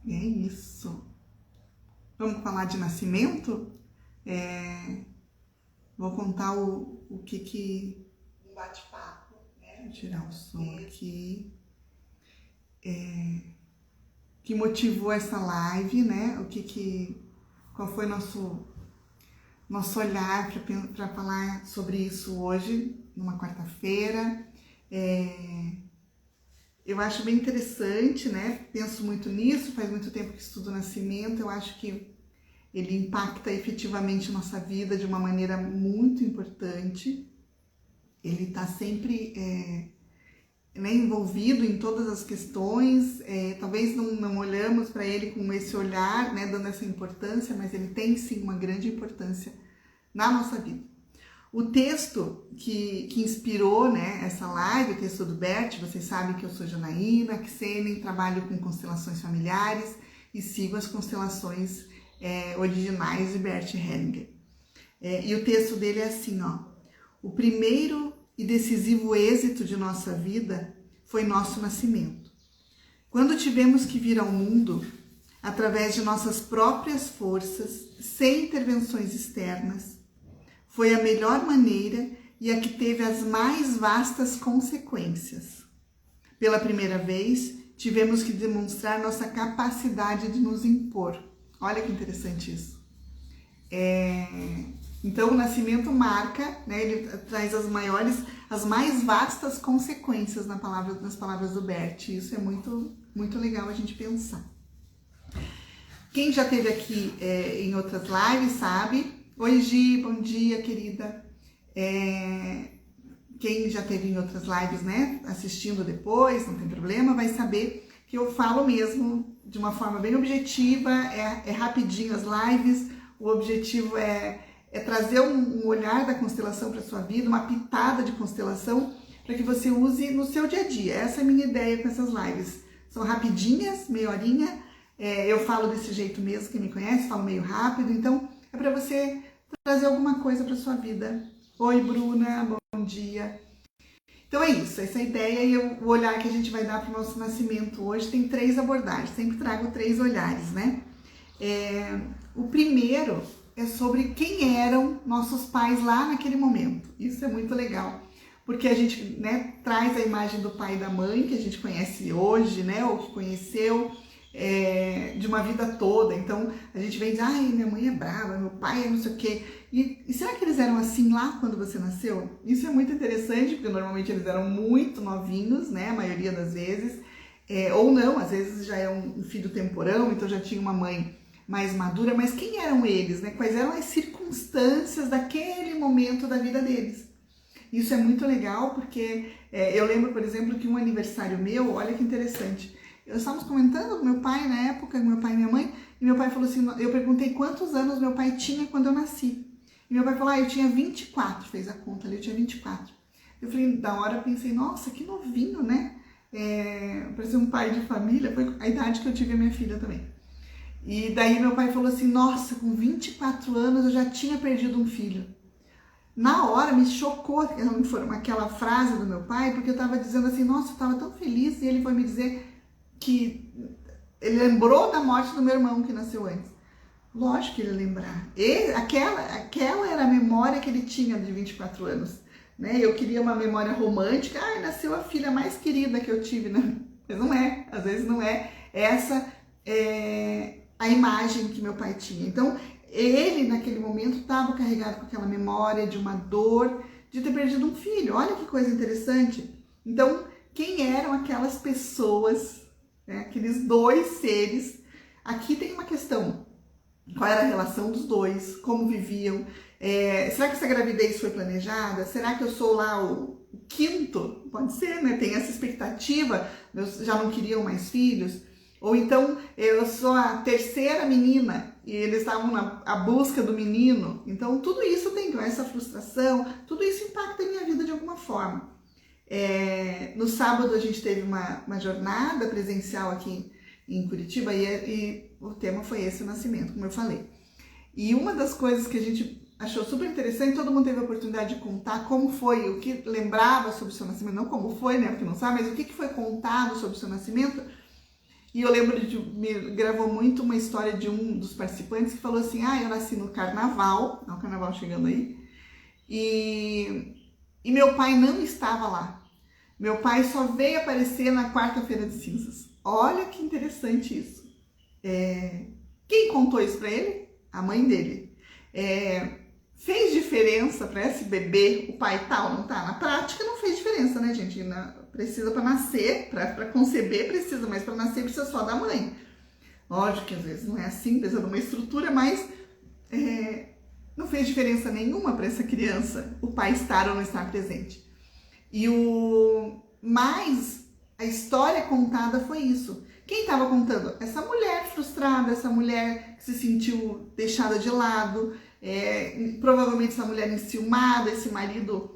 E é isso. Vamos falar de nascimento? Vou contar o que... Um bate-papo, né? Vou tirar o som aqui. Que motivou essa live, né? Qual foi nosso olhar para falar sobre isso hoje, numa quarta-feira. Eu acho bem interessante, né? Penso muito nisso, faz muito tempo que estudo nascimento, eu acho que ele impacta efetivamente nossa vida de uma maneira muito importante. Ele está sempre envolvido em todas as questões, talvez não olhamos para ele com esse olhar, né, dando essa importância, mas ele tem sim uma grande importância na nossa vida. O texto que inspirou, né, essa live, o texto do Bert, vocês sabem que eu sou Janaína Ksenin, trabalho com constelações familiares e sigo as constelações originais de Bert Hellinger. E o texto dele é assim, ó: o primeiro e decisivo êxito de nossa vida foi nosso nascimento. Quando tivemos que vir ao mundo, através de nossas próprias forças, sem intervenções externas, foi a melhor maneira e a que teve as mais vastas consequências. Pela primeira vez, tivemos que demonstrar nossa capacidade de nos impor. Olha que interessante isso. Então, o nascimento marca, né, ele traz as mais vastas consequências nas palavras do Bert. Isso é muito, muito legal a gente pensar. Quem já esteve aqui em outras lives sabe. Oi, Gi, bom dia, querida. Quem já esteve em outras lives, né, assistindo depois, não tem problema, vai saber que eu falo mesmo de uma forma bem objetiva, é rapidinho as lives, o objetivo é trazer um olhar da constelação para a sua vida, uma pitada de constelação, para que você use no seu dia a dia. Essa é a minha ideia com essas lives. São rapidinhas, meia horinha, eu falo desse jeito mesmo, quem me conhece, falo meio rápido, então é para você trazer alguma coisa para a sua vida. Oi, Bruna, bom dia. Então é isso, essa ideia e o olhar que a gente vai dar para o nosso nascimento hoje tem 3 abordagens, sempre trago 3 olhares, né? O primeiro é sobre quem eram nossos pais lá naquele momento. Isso é muito legal, porque a gente, né, traz a imagem do pai e da mãe que a gente conhece hoje, né, ou que conheceu de uma vida toda. Então a gente vem dizer, ai, minha mãe é brava, meu pai é não sei o quê. E será que eles eram assim lá quando você nasceu? Isso é muito interessante, porque normalmente eles eram muito novinhos, né, a maioria das vezes, ou não, às vezes já é um filho temporão, então já tinha uma mãe mais madura, mas quem eram eles, né? Quais eram as circunstâncias daquele momento da vida deles? Isso é muito legal, porque eu lembro, por exemplo, que um aniversário meu, olha que interessante, estávamos comentando com meu pai na época, meu pai e minha mãe, e meu pai falou assim, eu perguntei quantos anos meu pai tinha quando eu nasci. E meu pai falou, eu tinha 24, fez a conta ali, eu tinha 24. Eu falei, da hora, pensei, nossa, que novinho, né? Parecia um pai de família, foi a idade que eu tive a minha filha também. E daí meu pai falou assim, nossa, com 24 anos eu já tinha perdido um filho. Na hora me chocou aquela frase do meu pai, porque eu estava dizendo assim, nossa, eu estava tão feliz, e ele foi me dizer que ele lembrou da morte do meu irmão que nasceu antes. Lógico que ele ia lembrar. Aquela era a memória que ele tinha de 24 anos. Né? Eu queria uma memória romântica, nasceu a filha mais querida que eu tive, né? Mas não é, às vezes não é. Essa é a imagem que meu pai tinha. Então, ele naquele momento estava carregado com aquela memória de uma dor de ter perdido um filho. Olha que coisa interessante. Então, quem eram aquelas pessoas, né? Aqueles 2 seres? Aqui tem uma questão. Qual era a relação dos 2? Como viviam? Será que essa gravidez foi planejada? Será que eu sou lá o 5º? Pode ser, né? Tem essa expectativa. Meus já não queriam mais filhos. Ou então eu sou a 3ª menina e eles estavam à busca do menino. Então tudo isso tem, essa frustração, tudo isso impacta a minha vida de alguma forma. No sábado a gente teve uma jornada presencial aqui em Curitiba e o tema foi esse, o nascimento, como eu falei. E uma das coisas que a gente achou super interessante, todo mundo teve a oportunidade de contar como foi, o que lembrava sobre o seu nascimento, não como foi, né, porque não sabe, mas o que foi contado sobre o seu nascimento. E eu lembro me gravou muito uma história de um dos participantes que falou assim, eu nasci no carnaval, o carnaval chegando aí, e meu pai não estava lá. Meu pai só veio aparecer na quarta-feira de cinzas. Olha que interessante isso. Quem contou isso para ele? A mãe dele. Fez diferença para esse bebê, o pai tal, não tá? Na prática não fez diferença, né, gente? Precisa para nascer, para conceber precisa, mas para nascer precisa só da mãe. Lógico que às vezes não é assim, precisa de uma estrutura, mas não fez diferença nenhuma para essa criança o pai estar ou não estar presente. Mas a história contada foi isso. Quem estava contando? Essa mulher frustrada, essa mulher que se sentiu deixada de lado, provavelmente essa mulher enciumada, esse marido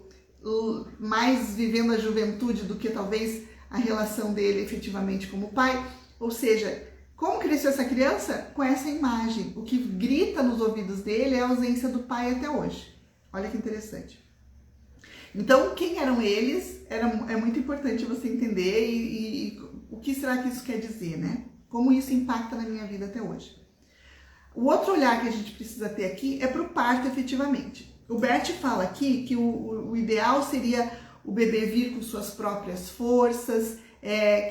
mais vivendo a juventude do que talvez a relação dele efetivamente como pai. Ou seja, como cresceu essa criança? Com essa imagem. O que grita nos ouvidos dele é a ausência do pai até hoje. Olha que interessante. Então, quem eram eles? É muito importante você entender e o que será que isso quer dizer, né? Como isso impacta na minha vida até hoje. O outro olhar que a gente precisa ter aqui é para o parto efetivamente. O Bert fala aqui que o ideal seria o bebê vir com suas próprias forças,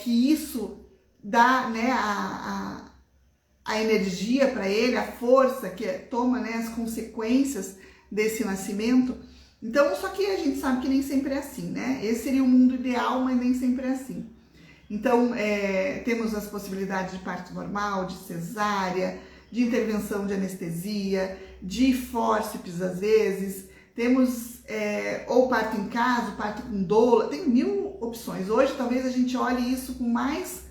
que isso dá, né, a energia para ele, a força que toma, né, as consequências desse nascimento. Então, só que a gente sabe que nem sempre é assim, né? Esse seria o mundo ideal, mas nem sempre é assim. Então, temos as possibilidades de parto normal, de cesárea, de intervenção de anestesia, de fórceps às vezes, temos ou parto em casa, parto com doula, tem 1000 opções. Hoje talvez a gente olhe isso com mais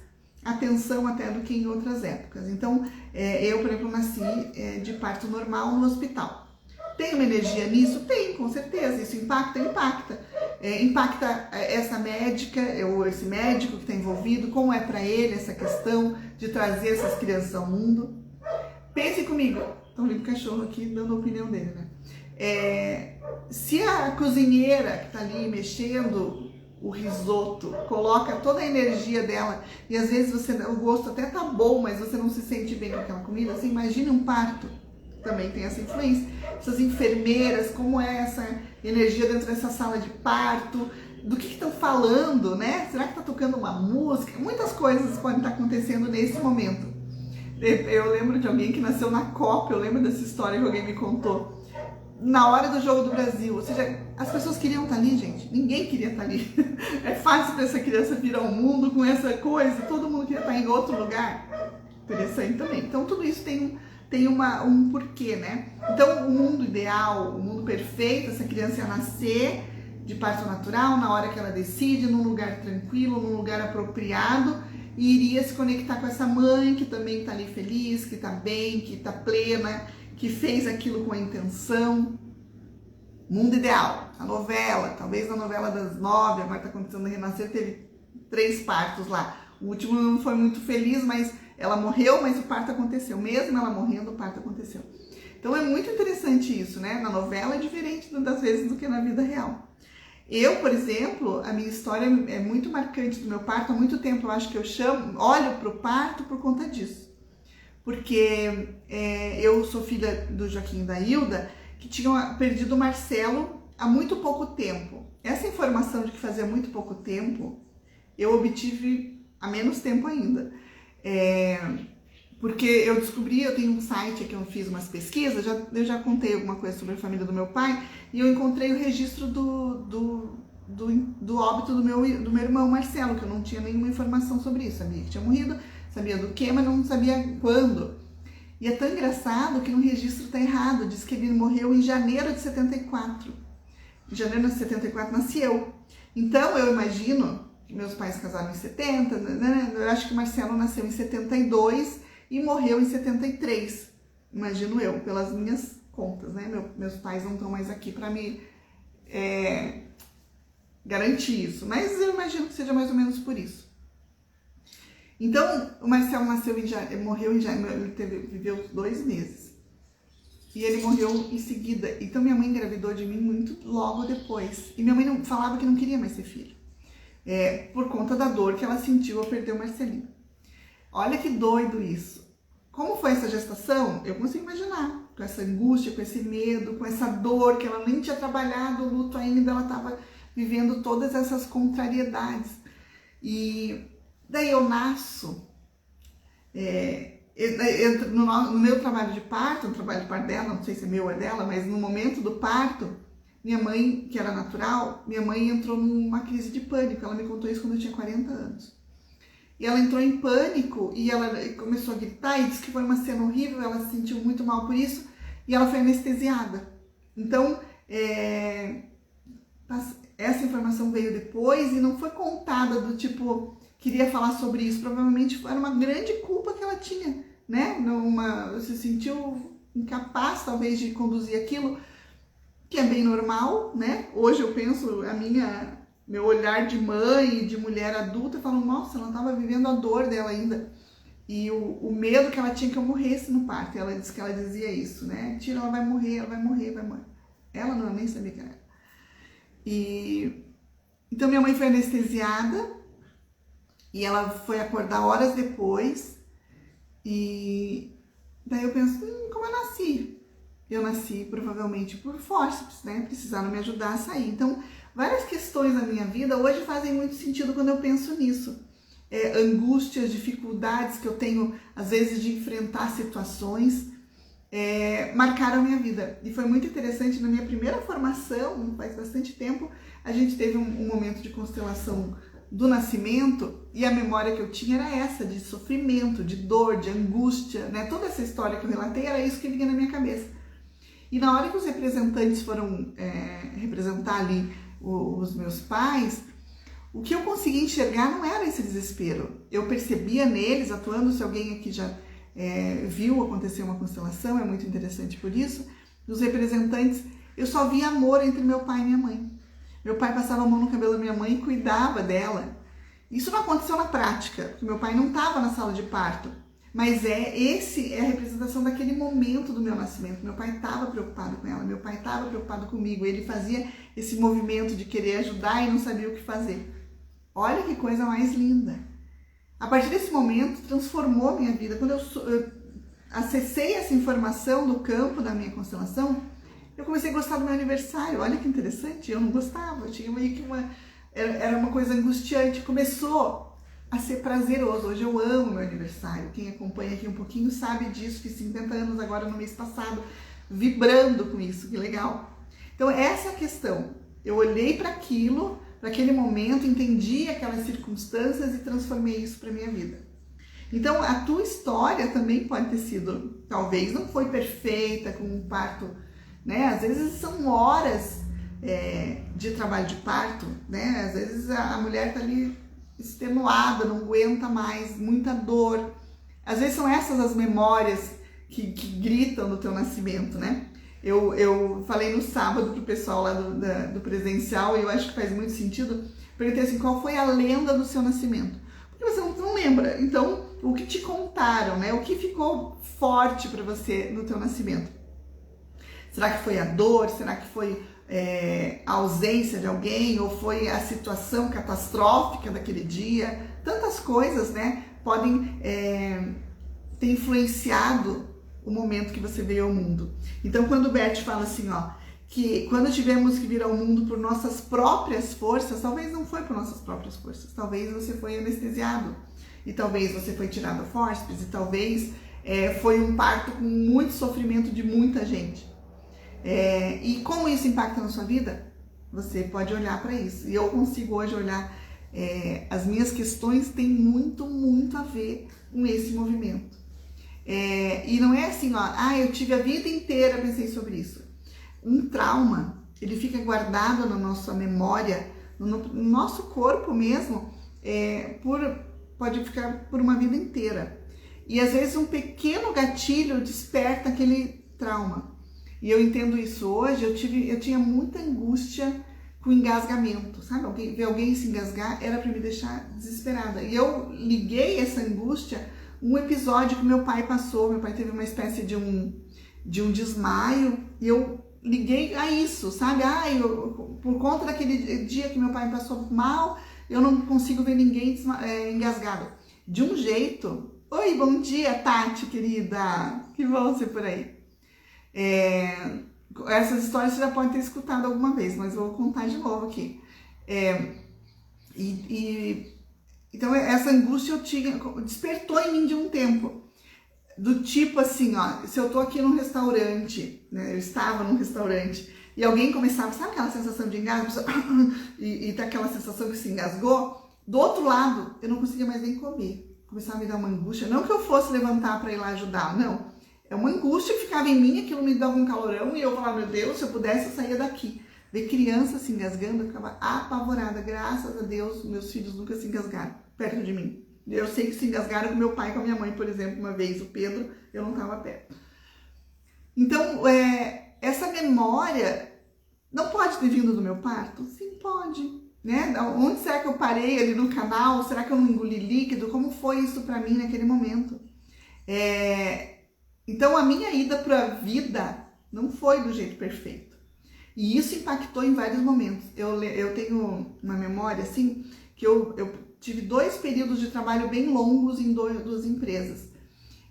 atenção até do que em outras épocas. Então, eu, por exemplo, nasci de parto normal no hospital. Tem uma energia nisso? Tem, com certeza. Isso impacta? Impacta. Impacta essa médica, ou esse médico que está envolvido, como é para ele essa questão de trazer essas crianças ao mundo. Pense comigo, estão vendo o cachorro aqui dando a opinião dele, né? Se a cozinheira que está ali mexendo o risoto coloca toda a energia dela e às vezes o gosto até tá bom, mas você não se sente bem com aquela comida, você imagina um parto, também tem essa influência. Essas enfermeiras, como é essa energia dentro dessa sala de parto, do que estão falando, né? Será que está tocando uma música? Muitas coisas podem estar acontecendo nesse momento. Eu lembro de alguém que nasceu na Copa, eu lembro dessa história que alguém me contou. Na hora do jogo do Brasil, ou seja, as pessoas queriam estar ali, gente. Ninguém queria estar ali. É fácil para essa criança vir ao mundo com essa coisa, todo mundo queria estar em outro lugar. Interessante também. Então tudo isso tem um porquê, né? Então o mundo ideal, o mundo perfeito, essa criança ia nascer de parto natural, na hora que ela decide, num lugar tranquilo, num lugar apropriado, e iria se conectar com essa mãe que também está ali feliz, que está bem, que está plena, que fez aquilo com a intenção. Mundo ideal, a novela, talvez na novela das 9, agora está acontecendo a Renascer, teve 3 partos lá. O último não foi muito feliz, mas ela morreu, mas o parto aconteceu. Mesmo ela morrendo, o parto aconteceu. Então é muito interessante isso, né? Na novela é diferente das vezes do que na vida real. Eu, por exemplo, a minha história é muito marcante do meu parto. Há muito tempo eu acho que olho para o parto por conta disso. Porque eu sou filha do Joaquim e da Hilda, que tinham perdido o Marcelo há muito pouco tempo. Essa informação de que fazia muito pouco tempo, eu obtive há menos tempo ainda. Porque eu descobri, eu tenho um site que eu fiz umas pesquisas, eu já contei alguma coisa sobre a família do meu pai, e eu encontrei o registro do óbito do meu irmão Marcelo, que eu não tinha nenhuma informação sobre isso, sabia que tinha morrido, sabia do que, mas não sabia quando. E é tão engraçado que no registro está errado, diz que ele morreu em janeiro de 74. Em janeiro de 74 nasci eu. Então eu imagino que meus pais casaram em 70, né? Eu acho que o Marcelo nasceu em 72 e morreu em 73, imagino eu, pelas minhas contas, né? Meus pais não estão mais aqui para me garantir isso, mas eu imagino que seja mais ou menos por isso. Então, o Marcelo morreu em janeiro, ele viveu 2 meses. E ele morreu em seguida. Então, minha mãe engravidou de mim muito logo depois. E minha mãe falava que não queria mais ser filha. Por conta da dor que ela sentiu ao perder o Marcelinho. Olha que doido isso. Como foi essa gestação? Eu consigo imaginar, com essa angústia, com esse medo, com essa dor, que ela nem tinha trabalhado o luto ainda, ela estava vivendo todas essas contrariedades. E daí eu nasço, no meu trabalho de parto, no trabalho de parto dela, não sei se é meu ou é dela, mas no momento do parto, minha mãe, que era natural, minha mãe entrou numa crise de pânico. Ela me contou isso quando eu tinha 40 anos. E ela entrou em pânico e ela começou a gritar e disse que foi uma cena horrível, ela se sentiu muito mal por isso e ela foi anestesiada. Então, essa informação veio depois e não foi contada do tipo, queria falar sobre isso. Provavelmente era uma grande culpa que ela tinha, né? Se sentiu incapaz, talvez, de conduzir aquilo, que é bem normal, né? Hoje eu penso, meu olhar de mãe, de mulher adulta, eu falo, nossa, ela estava vivendo a dor dela ainda. E o medo que ela tinha que eu morresse no parto. Ela disse que ela dizia isso, né? Tira, ela vai morrer, ela vai morrer, vai morrer. Ela não, eu nem sabia que era. Então minha mãe foi anestesiada e ela foi acordar horas depois. E daí eu penso, como eu nasci? Eu nasci provavelmente por fórceps, né? Precisaram me ajudar a sair. Então, várias questões na minha vida hoje fazem muito sentido quando eu penso nisso. Angústias, dificuldades que eu tenho, às vezes, de enfrentar situações, marcaram a minha vida. E foi muito interessante, na minha primeira formação, faz bastante tempo, a gente teve um momento de constelação do nascimento e a memória que eu tinha era essa, de sofrimento, de dor, de angústia, né? Toda essa história que eu relatei era isso que vinha na minha cabeça. E na hora que os representantes foram representar ali os meus pais, o que eu consegui enxergar não era esse desespero. Eu percebia neles, atuando, se alguém aqui já viu acontecer uma constelação, é muito interessante por isso, dos representantes, eu só via amor entre meu pai e minha mãe. Meu pai passava a mão no cabelo da minha mãe e cuidava dela. Isso não aconteceu na prática, porque meu pai não estava na sala de parto. Mas esse é a representação daquele momento do meu nascimento. Meu pai estava preocupado com ela, meu pai estava preocupado comigo. Ele fazia esse movimento de querer ajudar e não sabia o que fazer. Olha que coisa mais linda. A partir desse momento, transformou a minha vida. Quando eu acessei essa informação do campo da minha constelação, eu comecei a gostar do meu aniversário. Olha que interessante, eu não gostava. Eu tinha meio que era uma coisa angustiante. Começou a ser prazeroso. Hoje eu amo meu aniversário. Quem acompanha aqui um pouquinho sabe disso. Fiz 50 anos agora no mês passado, vibrando com isso. Que legal. Então essa é a questão. Eu olhei para aquilo, para aquele momento, entendi aquelas circunstâncias e transformei isso para minha vida. Então a tua história também pode ter sido, talvez não foi perfeita, com um parto, né? Às vezes são horas de trabalho de parto, né? Às vezes a mulher tá ali extenuada, não aguenta mais, muita dor. Às vezes são essas as memórias que gritam no teu nascimento, né? Eu falei no sábado pro pessoal lá do presencial, e eu acho que faz muito sentido, perguntei assim, qual foi a lenda do seu nascimento? Porque você não lembra, então o que te contaram, né? O que ficou forte para você no teu nascimento? Será que foi a dor? Será que foi a ausência de alguém? Ou foi a situação catastrófica daquele dia? Tantas coisas, né? Podem ter influenciado o momento que você veio ao mundo. Então, quando o Bert fala assim, ó, que quando tivemos que vir ao mundo por nossas próprias forças, talvez não foi por nossas próprias forças, talvez você foi anestesiado, e talvez você foi tirado a fórceps, e talvez foi um parto com muito sofrimento de muita gente. E como isso impacta na sua vida? Você pode olhar para isso. E eu consigo hoje olhar, as minhas questões têm muito, muito a ver com esse movimento. E não é assim, ó, eu tive a vida inteira, pensei sobre isso. Um trauma, ele fica guardado na nossa memória, no nosso corpo mesmo, pode ficar por uma vida inteira. E às vezes um pequeno gatilho desperta aquele trauma. E eu entendo isso hoje. Eu tinha muita angústia com engasgamento, sabe? Ver alguém se engasgar era para me deixar desesperada. E eu liguei essa angústia um episódio que meu pai passou. Meu pai teve uma espécie de um desmaio, e eu liguei a isso, sabe? Por conta daquele dia que meu pai passou mal, eu não consigo ver ninguém engasgado. De um jeito Oi, bom dia, Tati, querida. Que bom ser por aí. Essas histórias você já pode ter escutado alguma vez, mas eu vou contar de novo aqui. Então, essa angústia despertou em mim de um tempo. Do tipo assim, ó, se eu tô aqui num restaurante, né, eu estava num restaurante, e alguém começava, sabe aquela sensação de engasgo? E tá aquela sensação que se engasgou? Do outro lado, eu não conseguia mais nem comer. Começava a me dar uma angústia, não que eu fosse levantar para ir lá ajudar, não. É uma angústia que ficava em mim, aquilo me dava um calorão, e eu falava, meu Deus, se eu pudesse, eu saía daqui. Ver criança se engasgando, eu ficava apavorada. Graças a Deus, meus filhos nunca se engasgaram perto de mim. Eu sei que se engasgaram com meu pai e com a minha mãe, por exemplo, uma vez, o Pedro, eu não estava perto. Então, essa memória não pode ter vindo do meu parto? Sim, pode. Né? Onde será que eu parei ali no canal? Será que eu não engoli líquido? Como foi isso para mim naquele momento? Então, a minha ida para a vida não foi do jeito perfeito. E isso impactou em vários momentos. Eu tenho uma memória, assim, que eu tive 2 períodos de trabalho bem longos em 2 empresas.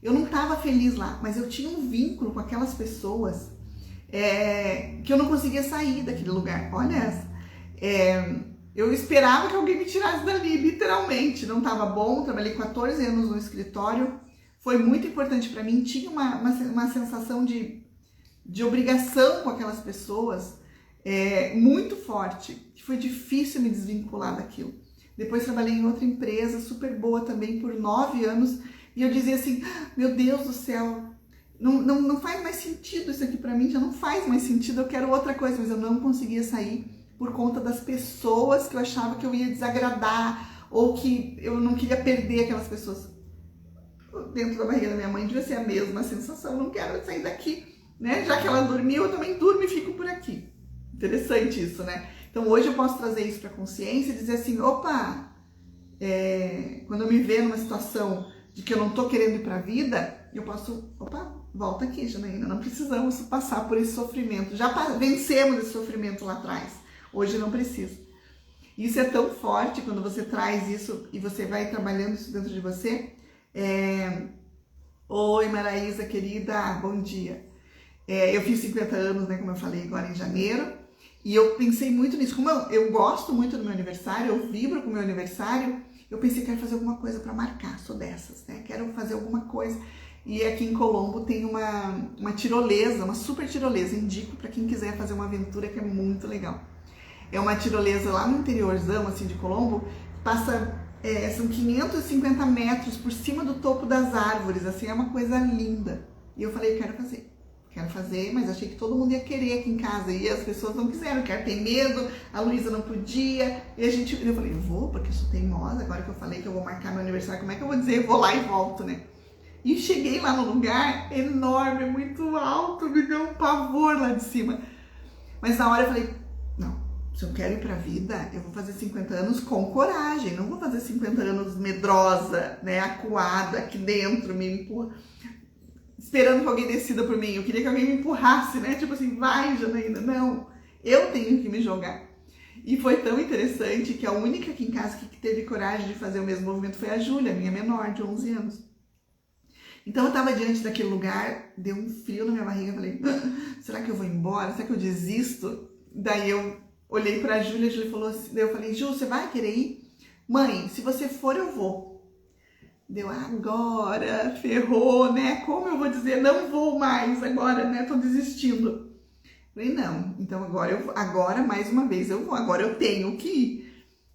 Eu não estava feliz lá, mas eu tinha um vínculo com aquelas pessoas que eu não conseguia sair daquele lugar. Olha essa. Eu esperava que alguém me tirasse dali, literalmente. Não estava bom, trabalhei 14 anos no escritório. Foi muito importante para mim. Tinha uma sensação de obrigação com aquelas pessoas muito forte. Que foi difícil me desvincular daquilo. Depois trabalhei em outra empresa, super boa também, por 9 anos. E eu dizia assim, meu Deus do céu, não faz mais sentido isso aqui pra mim, já não faz mais sentido, eu quero outra coisa. Mas eu não conseguia sair por conta das pessoas que eu achava que eu ia desagradar, ou que eu não queria perder aquelas pessoas. Dentro da barriga da minha mãe devia ser a mesma sensação, não quero sair daqui, né? Já que ela dormiu, eu também durmo e fico por aqui. Interessante isso, né? Então hoje eu posso trazer isso para a consciência e dizer assim, opa, quando eu me ver numa situação de que eu não tô querendo ir para a vida, eu posso, opa, volta aqui, Janaína, não precisamos passar por esse sofrimento, já vencemos esse sofrimento lá atrás, hoje não precisa. Isso é tão forte quando você traz isso e você vai trabalhando isso dentro de você. Oi, Maraísa, querida, bom dia. Eu fiz 50 anos, né, como eu falei agora em janeiro. E eu pensei muito nisso, como eu gosto muito do meu aniversário, eu vibro com o meu aniversário, eu pensei que quero fazer alguma coisa para marcar, sou dessas, né? Quero fazer alguma coisa. E aqui em Colombo tem uma tirolesa, uma super tirolesa, indico para quem quiser fazer uma aventura que é muito legal. É uma tirolesa lá no interiorzão, assim, de Colombo, passa, são 550 metros por cima do topo das árvores, assim, é uma coisa linda. E eu falei, quero fazer, mas achei que todo mundo ia querer aqui em casa, e as pessoas não quiseram, quero ter medo, a Luísa não podia, e eu falei, eu vou, porque eu sou teimosa, agora que eu falei que eu vou marcar meu aniversário, como é que eu vou dizer, eu vou lá e volto, né? E cheguei lá no lugar enorme, muito alto, me deu um pavor lá de cima, mas na hora eu falei, não, se eu quero ir pra vida, eu vou fazer 50 anos com coragem, não vou fazer 50 anos medrosa, né, acuada aqui dentro, me empurra, esperando que alguém decida por mim. Eu queria que alguém me empurrasse, né? Tipo assim, vai, Janaína. Não, eu tenho que me jogar. E foi tão interessante que a única aqui em casa que teve coragem de fazer o mesmo movimento foi a Júlia, minha menor, de 11 anos. Então eu tava diante daquele lugar, deu um frio na minha barriga, falei, será que eu vou embora? Será que eu desisto? Daí eu olhei pra Júlia, a Júlia falou assim, daí eu falei, Ju, você vai querer ir? Mãe, se você for, eu vou. Deu, agora, ferrou, né? Como eu vou dizer, não vou mais agora, né? Tô desistindo. Falei, não, então agora mais uma vez eu vou, agora eu tenho que ir.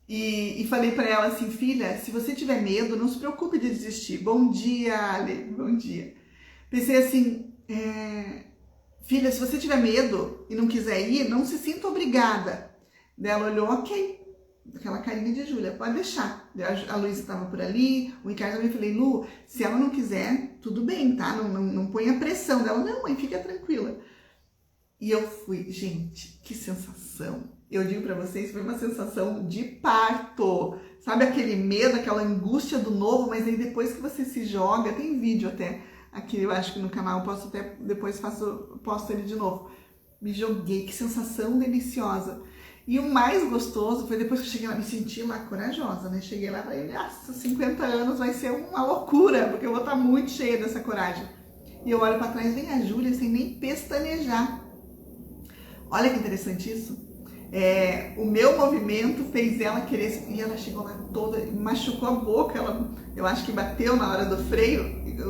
E falei pra ela assim, filha, se você tiver medo, não se preocupe de desistir. Bom dia, Ale, bom dia. Pensei assim, filha, se você tiver medo e não quiser ir, não se sinta obrigada. Daí ela olhou, ok. Aquela carinha de Júlia, pode deixar. A Luísa estava por ali, o Ricardo também. Falei, Lu, se ela não quiser, tudo bem, tá? Não ponha pressão dela. Não, mãe, fica tranquila. E eu fui, gente, que sensação. Eu digo pra vocês, foi uma sensação de parto. Sabe aquele medo, aquela angústia do novo, mas aí depois que você se joga, tem vídeo até aqui, eu acho que no canal, posso até, depois posto ele de novo. Me joguei, que sensação deliciosa. E o mais gostoso foi depois que eu cheguei lá, me senti lá corajosa, né? Cheguei lá e falei, nossa, 50 anos vai ser uma loucura, porque eu vou estar muito cheia dessa coragem. E eu olho para trás, vem a Júlia sem nem pestanejar. Olha que interessante isso. O meu movimento fez ela querer, e ela chegou lá toda, machucou a boca, eu acho que bateu na hora do freio,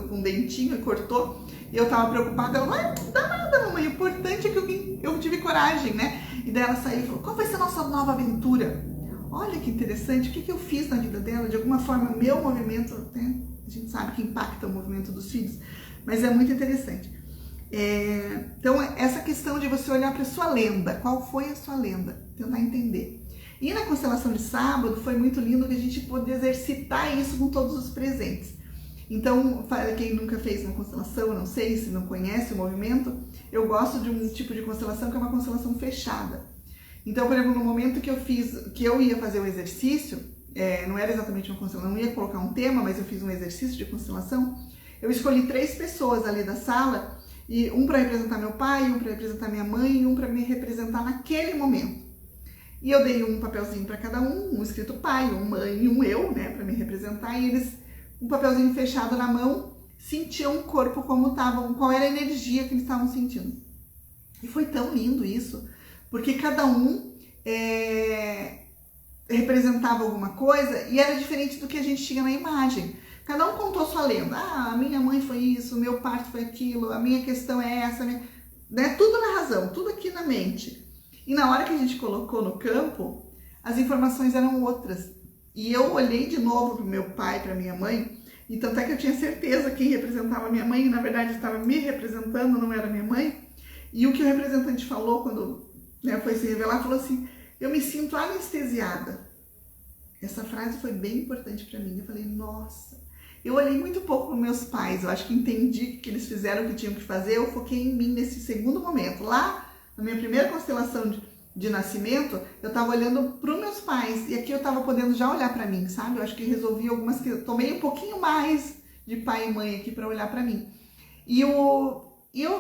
com um dentinho, e cortou, e eu tava preocupada, ela, não dá nada, mamãe, o importante é que eu tive coragem, né? E daí ela saiu e falou, qual vai ser a nossa nova aventura? Olha que interessante, o que eu fiz na vida dela? De alguma forma, meu movimento, né? A gente sabe que impacta o movimento dos filhos, mas é muito interessante. Então, essa questão de você olhar para a sua lenda, qual foi a sua lenda? Tentar entender. E na constelação de sábado foi muito lindo que a gente pôde exercitar isso com todos os presentes. Então, quem nunca fez uma constelação, não sei se não conhece o movimento, eu gosto de um tipo de constelação que é uma constelação fechada. Então, por exemplo, no momento que eu ia fazer o exercício, não era exatamente uma constelação, não ia colocar um tema, mas eu fiz um exercício de constelação, eu escolhi 3 pessoas ali da sala, e um para representar meu pai, um para representar minha mãe e um para me representar naquele momento. E eu dei um papelzinho para cada um escrito pai, um mãe e um eu, né, para me representar, e eles, um papelzinho fechado na mão, sentiam o corpo como estavam, qual era a energia que eles estavam sentindo. E foi tão lindo isso, porque cada um representava alguma coisa e era diferente do que a gente tinha na imagem. Cada um contou sua lenda. A minha mãe foi isso, o meu parto foi aquilo, a minha questão é essa, né? Tudo na razão, tudo aqui na mente. E na hora que a gente colocou no campo, as informações eram outras. E eu olhei de novo para o meu pai, para minha mãe, e tanto é que eu tinha certeza quem representava a minha mãe, e na verdade estava me representando, não era minha mãe. E o que o representante falou quando foi se revelar, falou assim, eu me sinto anestesiada. Essa frase foi bem importante para mim. Eu falei, nossa... Eu olhei muito pouco para meus pais, eu acho que entendi que eles fizeram o que tinham que fazer, eu foquei em mim nesse segundo momento. Lá, na minha primeira constelação de nascimento, eu estava olhando para os meus pais, e aqui eu estava podendo já olhar para mim, sabe? Eu acho que resolvi algumas coisas, tomei um pouquinho mais de pai e mãe aqui para olhar para mim. E eu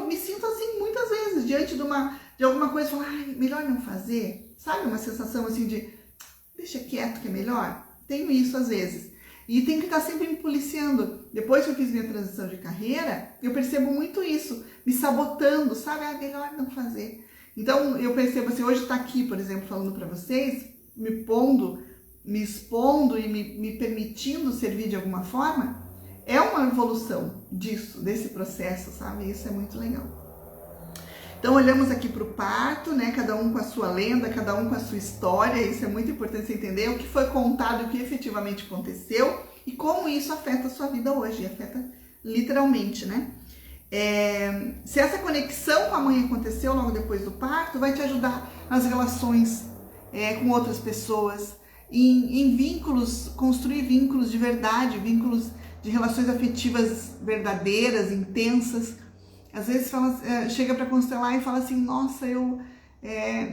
me sinto assim muitas vezes, diante de alguma coisa, falar, melhor não fazer, sabe? Uma sensação assim de, deixa quieto que é melhor. Tenho isso às vezes. E tenho que estar sempre me policiando. Depois que eu fiz minha transição de carreira, eu percebo muito isso, me sabotando, sabe? Melhor não fazer. Então, eu percebo assim, hoje estar aqui, por exemplo, falando para vocês, me expondo e me permitindo servir de alguma forma, é uma evolução desse processo, sabe? Isso é muito legal. Então, olhamos aqui para o parto, né? Cada um com a sua lenda, cada um com a sua história. Isso é muito importante você entender o que foi contado, o que efetivamente aconteceu e como isso afeta a sua vida hoje. Afeta literalmente, né? Se essa conexão com a mãe aconteceu logo depois do parto, vai te ajudar nas relações com outras pessoas, em vínculos, construir vínculos de verdade, vínculos de relações afetivas verdadeiras, intensas. Às vezes chega para constelar e fala assim, nossa, eu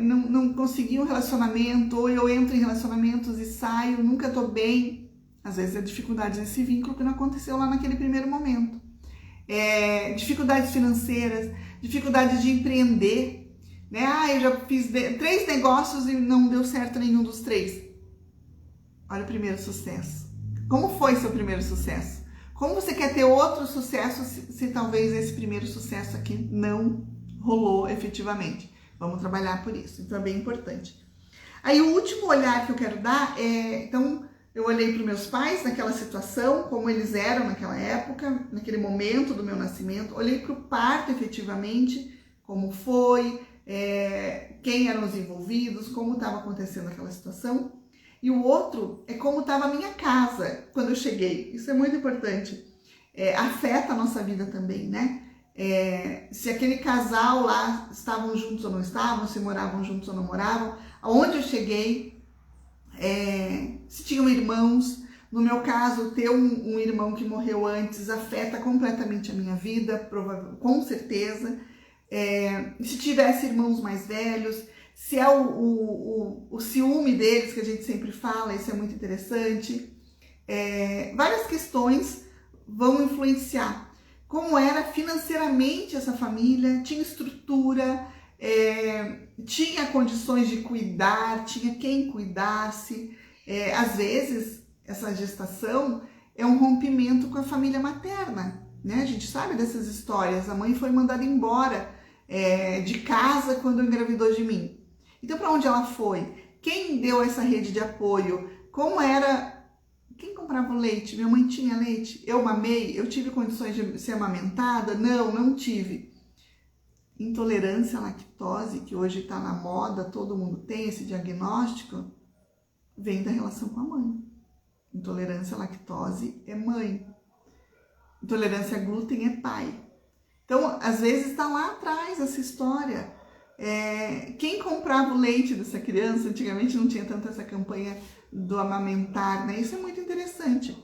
não consegui um relacionamento, ou eu entro em relacionamentos e saio, nunca estou bem. Às vezes é dificuldade nesse vínculo que não aconteceu lá naquele primeiro momento. Dificuldades financeiras, dificuldade de empreender, né? Eu já fiz 3 negócios e não deu certo nenhum dos 3. Olha o primeiro sucesso. Como foi seu primeiro sucesso? Como você quer ter outro sucesso se talvez esse primeiro sucesso aqui não rolou efetivamente? Vamos trabalhar por isso, então é bem importante. Aí o último olhar que eu quero dar então eu olhei para os meus pais naquela situação, como eles eram naquela época, naquele momento do meu nascimento, olhei para o parto efetivamente, como foi, quem eram os envolvidos, como estava acontecendo aquela situação. E o outro é como estava a minha casa quando eu cheguei. Isso é muito importante. Afeta a nossa vida também, né? Se aquele casal lá estavam juntos ou não estavam, se moravam juntos ou não moravam, aonde eu cheguei, se tinham irmãos. No meu caso, ter um irmão que morreu antes afeta completamente a minha vida, com certeza. Se tivesse irmãos mais velhos, se é o ciúme deles, que a gente sempre fala, isso é muito interessante. Várias questões vão influenciar. Como era financeiramente essa família, tinha estrutura, tinha condições de cuidar, tinha quem cuidasse. Às vezes, essa gestação é um rompimento com a família materna, né? A gente sabe dessas histórias. A mãe foi mandada embora de casa quando engravidou de mim. Então, para onde ela foi? Quem deu essa rede de apoio? Como era? Quem comprava o leite? Minha mãe tinha leite? Eu mamei? Eu tive condições de ser amamentada? Não, não tive. Intolerância à lactose, que hoje está na moda, todo mundo tem esse diagnóstico, vem da relação com a mãe. Intolerância à lactose é mãe. Intolerância a glúten é pai. Então, às vezes está lá atrás essa história. Quem comprava o leite dessa criança, antigamente não tinha tanto essa campanha do amamentar, né? Isso é muito interessante.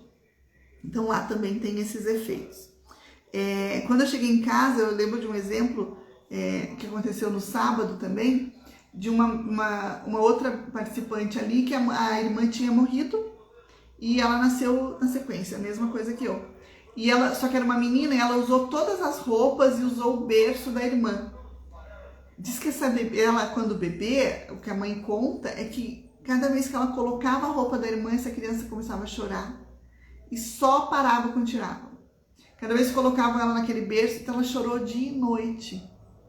Então, lá também tem esses efeitos. Quando eu cheguei em casa, eu lembro de um exemplo que aconteceu no sábado também, de uma outra participante ali, que a irmã tinha morrido e ela nasceu na sequência, a mesma coisa que eu. E ela, só que era uma menina, e ela usou todas as roupas e usou o berço da irmã. Diz que ela, quando bebê, o que a mãe conta é que cada vez que ela colocava a roupa da irmã, essa criança começava a chorar. E só parava quando tirava. Cada vez que colocavam ela naquele berço, então ela chorou dia e noite.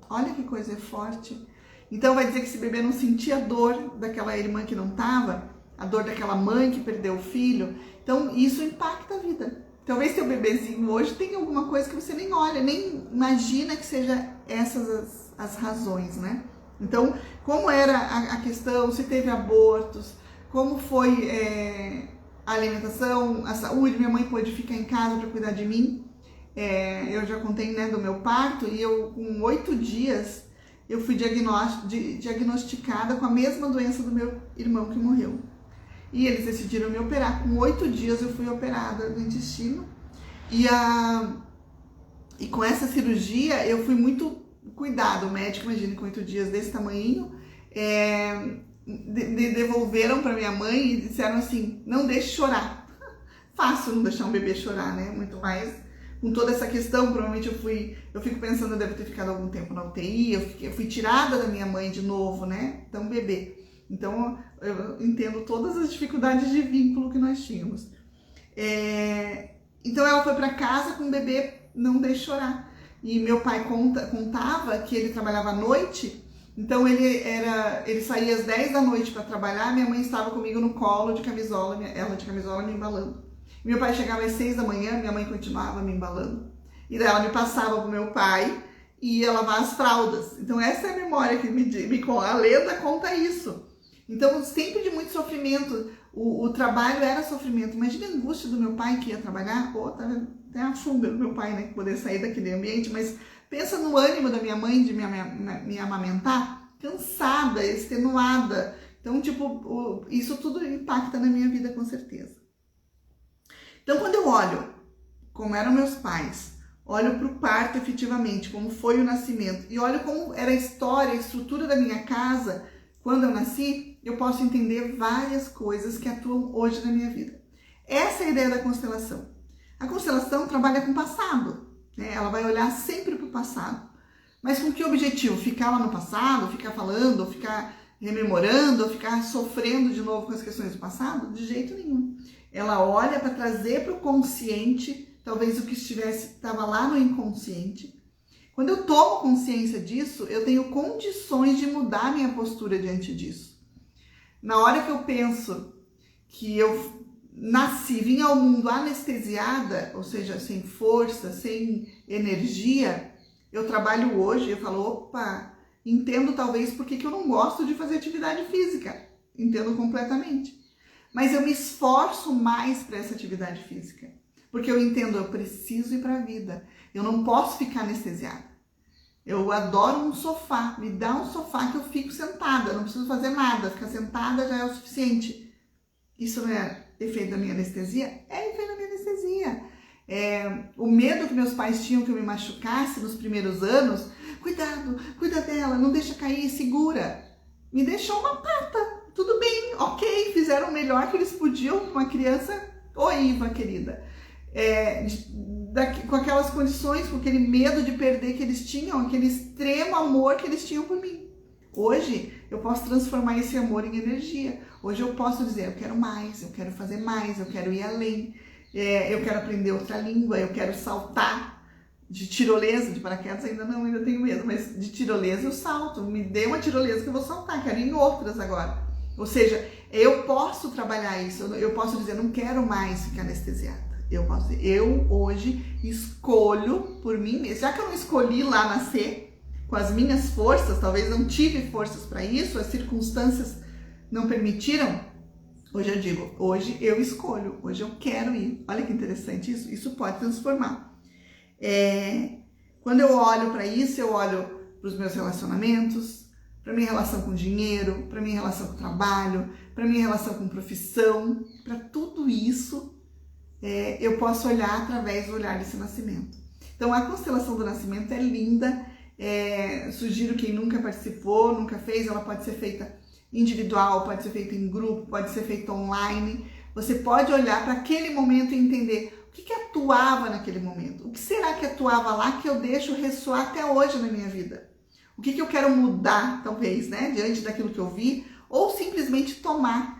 Olha que coisa forte. Então vai dizer que esse bebê não sentia a dor daquela irmã que não estava, a dor daquela mãe que perdeu o filho. Então isso impacta a vida. Talvez teu bebezinho hoje tenha alguma coisa que você nem olha, nem imagina que seja essas as razões, né? Então, como era a questão, se teve abortos, como foi a alimentação, a saúde, minha mãe pôde ficar em casa para cuidar de mim. Eu já contei, né, do meu parto, e eu com 8 dias eu fui diagnosticada com a mesma doença do meu irmão que morreu. E eles decidiram me operar. Com 8 dias eu fui operada do intestino. E com essa cirurgia eu fui muito cuidada. O médico, imagina, com 8 dias desse tamanhinho, devolveram para minha mãe e disseram assim: não deixe chorar. Fácil não deixar um bebê chorar, né? Muito mais com toda essa questão. Provavelmente eu fico pensando, eu devo ter ficado algum tempo na UTI, eu fui tirada da minha mãe de novo, né? Então, bebê. Então, eu entendo todas as dificuldades de vínculo que nós tínhamos. Então, ela foi para casa com o bebê, não deixe chorar. E meu pai contava que ele trabalhava à noite, então ele saía às 10 da noite para trabalhar, minha mãe estava comigo no colo de camisola, ela de camisola me embalando. Meu pai chegava às 6 da manhã, minha mãe continuava me embalando. E daí ela me passava pro meu pai e ia lavar as fraldas. Então essa é a memória que a lenda conta isso. Então sempre de muito sofrimento, o trabalho era sofrimento. Imagina a angústia do meu pai que ia trabalhar, até a fuga do meu pai, né, poder sair daquele ambiente, mas pensa no ânimo da minha mãe de me amamentar, cansada, extenuada. Então, isso tudo impacta na minha vida com certeza. Então, quando eu olho como eram meus pais, olho para o parto efetivamente, como foi o nascimento, e olho como era a história, a estrutura da minha casa quando eu nasci, eu posso entender várias coisas que atuam hoje na minha vida. Essa é a ideia da constelação. A constelação trabalha com o passado, né? Ela vai olhar sempre para o passado. Mas com que objetivo? Ficar lá no passado, ficar falando, ou ficar rememorando, ou ficar sofrendo de novo com as questões do passado? De jeito nenhum. Ela olha para trazer para o consciente, talvez o que estava lá no inconsciente. Quando eu tomo consciência disso, eu tenho condições de mudar minha postura diante disso. Na hora que eu penso que eu vim ao mundo anestesiada, ou seja, sem força, sem energia, eu trabalho hoje, eu falo, opa, entendo talvez porque que eu não gosto de fazer atividade física, entendo completamente. Mas eu me esforço mais para essa atividade física, porque eu entendo, eu preciso ir para a vida, eu não posso ficar anestesiada. Eu adoro um sofá, me dá um sofá que eu fico sentada, não preciso fazer nada, ficar sentada já é o suficiente. Isso não é efeito da minha anestesia? É efeito da minha anestesia. O medo que meus pais tinham que eu me machucasse nos primeiros anos, cuidado, cuida dela, não deixa cair, segura. Me deixou uma pata, tudo bem, ok, fizeram o melhor que eles podiam com uma criança. Oi, Iva, querida. com aquelas condições, com aquele medo de perder que eles tinham, aquele extremo amor que eles tinham por mim. Hoje eu posso transformar esse amor em energia. Hoje eu posso dizer, eu quero mais, eu quero fazer mais, eu quero ir além, eu quero aprender outra língua, eu quero saltar de tirolesa, de paraquedas ainda não, ainda tenho medo, mas de tirolesa eu salto, me dê uma tirolesa que eu vou saltar, quero ir em outras agora. Ou seja, eu posso trabalhar isso, eu posso dizer, não quero mais ficar anestesiada. Eu posso dizer, eu hoje escolho por mim mesma, já que eu não escolhi lá nascer com as minhas forças, talvez não tive forças para isso, as circunstâncias não permitiram, hoje eu digo, hoje eu escolho, hoje eu quero ir. Olha que interessante isso, isso pode transformar. Quando eu olho para isso, eu olho para os meus relacionamentos, para minha relação com dinheiro, para minha relação com trabalho, para minha relação com profissão, para tudo isso eu posso olhar através do olhar desse nascimento. Então a constelação do nascimento é linda, sugiro quem nunca participou, nunca fez, ela pode ser feita individual, pode ser feita em grupo, pode ser feita online. Você pode olhar para aquele momento e entender o que atuava naquele momento, o que será que atuava lá que eu deixo ressoar até hoje na minha vida, o que eu quero mudar, talvez, né, diante daquilo que eu vi, ou simplesmente tomar.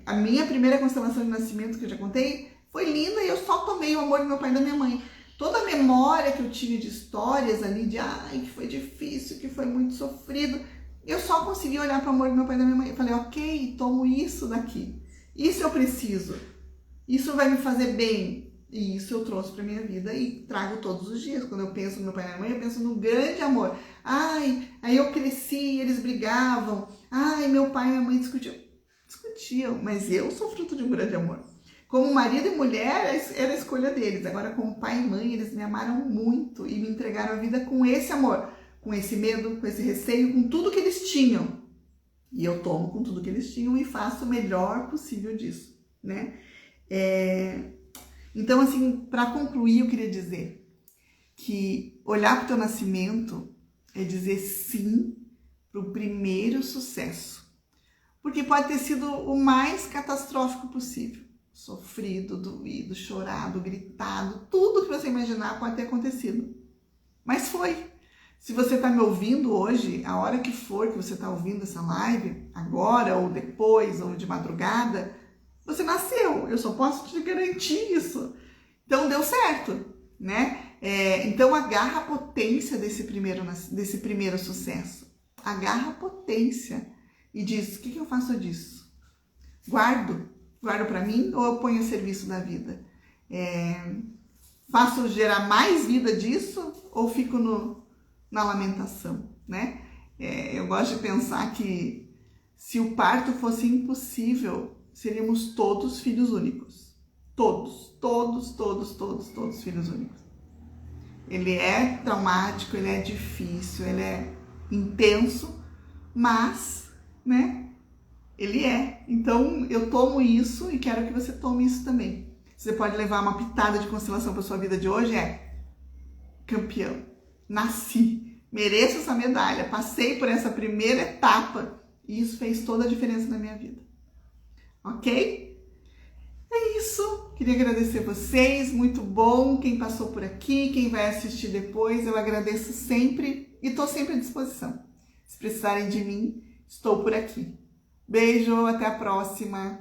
A minha primeira constelação de nascimento que eu já contei foi linda e eu só tomei o amor do meu pai e da minha mãe. Toda a memória que eu tinha de histórias ali, de que foi difícil, que foi muito sofrido, eu só consegui olhar para o amor do meu pai e da minha mãe. Eu falei, ok, tomo isso daqui, isso eu preciso, isso vai me fazer bem. E isso eu trouxe para minha vida e trago todos os dias. Quando eu penso no meu pai e na minha mãe, eu penso no grande amor. Aí eu cresci, eles brigavam. Meu pai e minha mãe discutiam, mas eu sou fruto de um grande amor. Como marido e mulher, era a escolha deles. Agora, como pai e mãe, eles me amaram muito e me entregaram a vida com esse amor, com esse medo, com esse receio, com tudo que eles tinham. E eu tomo com tudo que eles tinham e faço o melhor possível disso, né? Então, assim, para concluir, eu queria dizer que olhar para o teu nascimento é dizer sim para o primeiro sucesso. Porque pode ter sido o mais catastrófico possível. Sofrido, doído, chorado, gritado, tudo que você imaginar pode ter acontecido. Mas foi. Se você está me ouvindo hoje, a hora que for que você está ouvindo essa live, agora ou depois ou de madrugada, você nasceu. Eu só posso te garantir isso. Então deu certo, né? Então agarra a potência desse primeiro sucesso. Agarra a potência e diz, o que eu faço disso? Guardo para mim ou eu ponho a serviço da vida? Faço gerar mais vida disso ou fico na lamentação, né? Eu gosto de pensar que se o parto fosse impossível, seríamos todos filhos únicos. Todos filhos únicos. Ele é traumático, ele é difícil, ele é intenso, mas, né, ele é. Então, eu tomo isso e quero que você tome isso também. Você pode levar uma pitada de constelação para sua vida de hoje, campeão. Nasci, mereço essa medalha, passei por essa primeira etapa e isso fez toda a diferença na minha vida. Ok? É isso. Queria agradecer vocês, muito bom quem passou por aqui, quem vai assistir depois, eu agradeço sempre e estou sempre à disposição. Se precisarem de mim, estou por aqui. Beijo, até a próxima.